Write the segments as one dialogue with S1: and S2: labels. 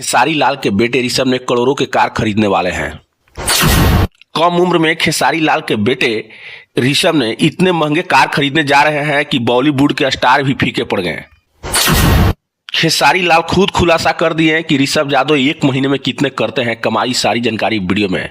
S1: खेसारी लाल के बेटे ऋषभ ने करोड़ों के कार खरीदने वाले हैं। कम उम्र में खेसारी लाल के बेटे ऋषभ ने इतने महंगे कार खरीदने जा रहे हैं कि बॉलीवुड के स्टार भी फीके पड़ गए। खेसारी लाल खुद खुलासा कर दिए हैं कि ऋषभ यादव एक महीने में कितने करते हैं कमाई। सारी जानकारी वीडियो में।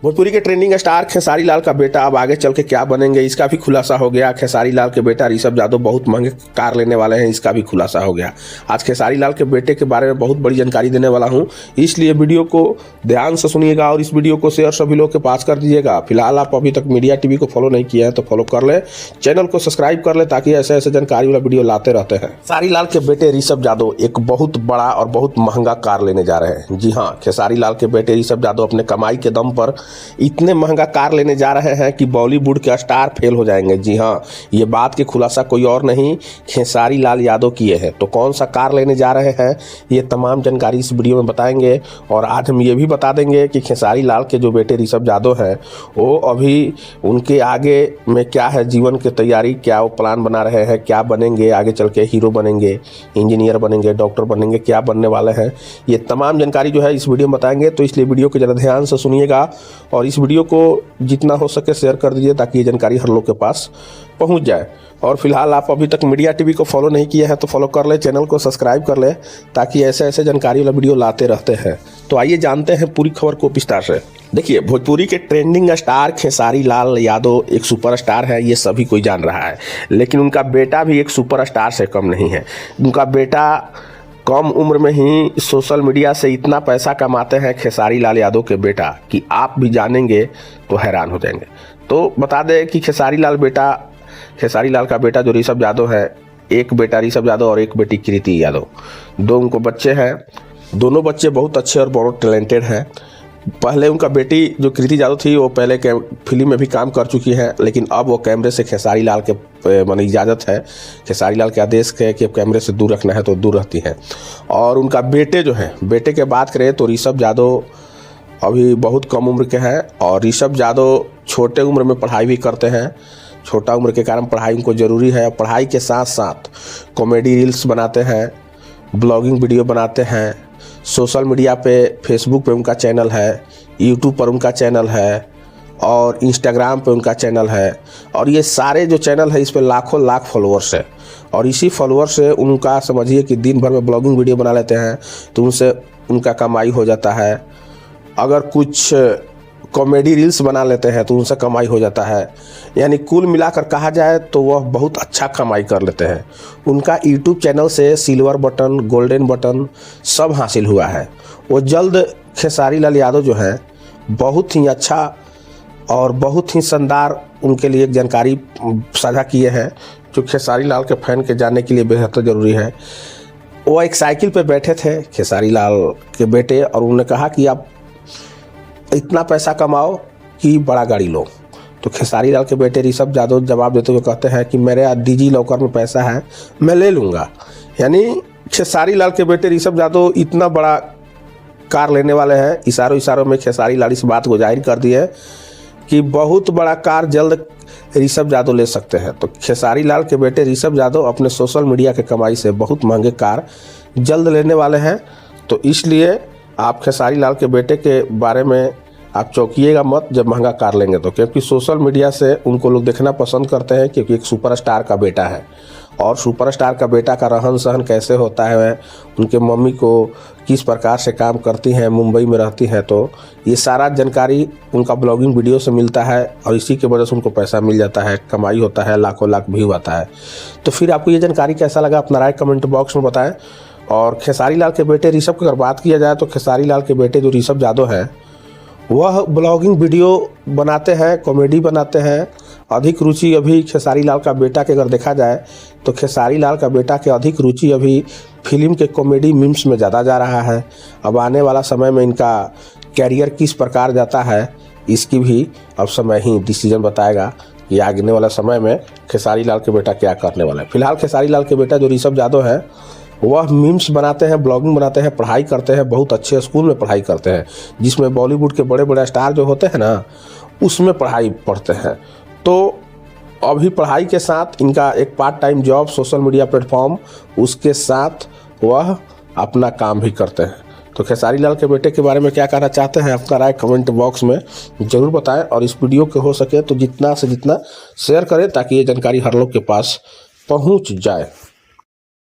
S1: भोजपुरी के ट्रेंडिंग स्टार खेसारी लाल का बेटा अब आगे चल के क्या बनेंगे, इसका भी खुलासा हो गया। खेसारी लाल के बेटा ऋषभ यादव बहुत महंगे कार लेने वाले हैं, इसका भी खुलासा हो गया। आज खेसारी लाल के बेटे के बारे में बहुत बड़ी जानकारी देने वाला हूं, इसलिए वीडियो को ध्यान से सुनिएगा और इस वीडियो को शेयर सभी लोग के पास कर दीजिएगा। फिलहाल आप अभी तक मीडिया टीवी को फॉलो नहीं किया है तो फॉलो कर ले, चैनल को सब्सक्राइब कर ले ताकि ऐसे ऐसे जानकारी वाला वीडियो लाते रहते हैं। खेसारी लाल के बेटे ऋषभ यादव एक बहुत बड़ा और बहुत महंगा कार लेने जा रहे हैं। जी हाँ, खेसारी लाल के बेटे ऋषभ यादव अपने कमाई के दम पर इतने महंगा कार लेने जा रहे हैं कि बॉलीवुड के स्टार फेल हो जाएंगे। जी हाँ, ये बात की खुलासा कोई और नहीं खेसारी लाल यादव किए हैं। तो कौन सा कार लेने जा रहे हैं ये तमाम जानकारी इस वीडियो में बताएंगे। और आज हम ये भी बता देंगे कि खेसारी लाल के जो बेटे ऋषभ यादव हैं वो अभी उनके आगे में क्या है जीवन की तैयारी, क्या वो प्लान बना रहे हैं, क्या बनेंगे आगे चल के, हीरो बनेंगे, इंजीनियर बनेंगे, डॉक्टर बनेंगे, क्या बनने वाले हैं, ये तमाम जानकारी जो है इस वीडियो में बताएंगे। तो इसलिए वीडियो को ज़रा ध्यान से सुनिएगा और इस वीडियो को जितना हो सके शेयर कर दीजिए ताकि ये जानकारी हर लोग के पास पहुंच जाए। और फिलहाल आप अभी तक मीडिया टीवी को फॉलो नहीं किया है तो फॉलो कर ले, चैनल को सब्सक्राइब कर ले ताकि ऐसे ऐसे जानकारी वाला वीडियो लाते रहते हैं। तो आइए जानते हैं पूरी खबर को विस्तार से। देखिए, भोजपुरी के ट्रेंडिंग स्टार खेसारी लाल यादव एक सुपरस्टार है, ये सभी कोई जान रहा है, लेकिन उनका बेटा भी एक सुपरस्टार से कम नहीं है। उनका बेटा कम उम्र में ही सोशल मीडिया से इतना पैसा कमाते हैं खेसारी लाल यादव के बेटा कि आप भी जानेंगे तो हैरान हो जाएंगे। तो बता दें कि खेसारी लाल का बेटा जो ऋषभ यादव है, एक बेटा ऋषभ यादव और एक बेटी कृति यादव, दो उनको बच्चे हैं। दोनों बच्चे बहुत अच्छे और बहुत टैलेंटेड हैं। पहले उनका बेटी जो कृति यादव थी वो पहले फिल्म में भी काम कर चुकी है, लेकिन अब वो कैमरे से खेसारी लाल के माने इजाज़त है, खेसारी लाल के आदेश है कि कैमरे से दूर रखना है तो दूर रहती हैं। और उनका बेटे जो है, बेटे के बात करें तो ऋषभ यादव अभी बहुत कम उम्र के हैं और ऋषभ यादव छोटे उम्र में पढ़ाई भी करते हैं। छोटा उम्र के कारण पढ़ाई उनको ज़रूरी है। पढ़ाई के साथ साथ कॉमेडी रील्स बनाते हैं, ब्लॉगिंग वीडियो बनाते हैं, सोशल मीडिया पे फेसबुक पे उनका चैनल है, यूट्यूब पर उनका चैनल है और इंस्टाग्राम पे उनका चैनल है। और ये सारे जो चैनल है इस पे लाखों लाख फॉलोअर्स है और इसी फॉलोअर्स से उनका समझिए कि दिन भर में ब्लॉगिंग वीडियो बना लेते हैं तो उनसे उनका कमाई हो जाता है। अगर कुछ कॉमेडी रील्स बना लेते हैं तो उनसे कमाई हो जाता है। यानी कुल मिलाकर कहा जाए तो वह बहुत अच्छा कमाई कर लेते हैं। उनका यूट्यूब चैनल से सिल्वर बटन, गोल्डन बटन सब हासिल हुआ है। वो जल्द खेसारी लाल यादव जो है बहुत ही अच्छा और बहुत ही शानदार उनके लिए एक जानकारी साझा किए हैं जो खेसारी लाल के फैन के जानने के लिए बेहद ज़रूरी है। वो एक साइकिल पे बैठे थे खेसारी लाल के बेटे और उन्होंने कहा कि आप इतना पैसा कमाओ कि बड़ा गाड़ी लो। तो खेसारी लाल के बेटे ऋषभ यादव जवाब देते हुए कहते हैं कि मेरे डिजी लॉकर में पैसा है, मैं ले लूँगा। यानी खेसारी लाल के बेटे ऋषभ यादव इतना बड़ा कार लेने वाले हैं। इशारों में खेसारी लाल इस बात को जाहिर कर दिए कि बहुत बड़ा कार जल्द ऋषभ यादव ले सकते हैं। तो खेसारी लाल के बेटे ऋषभ यादव अपने सोशल मीडिया के कमाई से बहुत महंगे कार जल्द लेने वाले हैं। तो इसलिए आप खेसारी लाल के बेटे के बारे में आप चौंकिएगा मत जब महंगा कार लेंगे तो, क्योंकि सोशल मीडिया से उनको लोग देखना पसंद करते हैं क्योंकि एक सुपरस्टार का बेटा है। और सुपरस्टार का बेटा का रहन सहन कैसे होता है, उनके मम्मी को किस प्रकार से काम करती हैं, मुंबई में रहती हैं, तो ये सारा जानकारी उनका ब्लॉगिंग वीडियो से मिलता है और इसी की वजह से उनको पैसा मिल जाता है, कमाई होता है, लाखों लाख व्यू आता है। तो फिर आपको ये जानकारी कैसा लगा अपना राय कमेंट बॉक्स में बताएं। और खेसारी लाल के बेटे ऋषभ की अगर बात किया जाए तो खेसारी लाल के बेटे जो ऋषभ यादव हैं वह ब्लॉगिंग वीडियो बनाते हैं, कॉमेडी बनाते हैं। अधिक रुचि अभी खेसारी लाल का बेटा के अगर देखा जाए तो खेसारी लाल का बेटा के अधिक रुचि अभी फिल्म के कॉमेडी मीम्स में ज़्यादा जा रहा है। अब आने वाला समय में इनका कैरियर किस प्रकार जाता है इसकी भी अब समय ही डिसीजन बताएगा कि आगे वाला समय में खेसारी लाल के बेटा क्या करने वाला है। फिलहाल खेसारी लाल के बेटा जो ऋषभ यादव है वह मीम्स बनाते हैं, ब्लॉगिंग बनाते हैं, पढ़ाई करते हैं, बहुत अच्छे स्कूल में पढ़ाई करते हैं जिसमें बॉलीवुड के बड़े बड़े स्टार जो होते हैं ना उसमें पढ़ाई पढ़ते हैं। तो अभी पढ़ाई के साथ इनका एक part time job social media platform, उसके साथ वह
S2: अपना काम भी करते हैं। तो खेसारी लाल के बेटे के बारे में क्या कहना चाहते हैं, अपना राय कमेंट बॉक्स में ज़रूर बताएं और इस वीडियो को हो सके तो जितना से जितना शेयर करें ताकि ये जानकारी हर लोग के पास पहुंच जाए।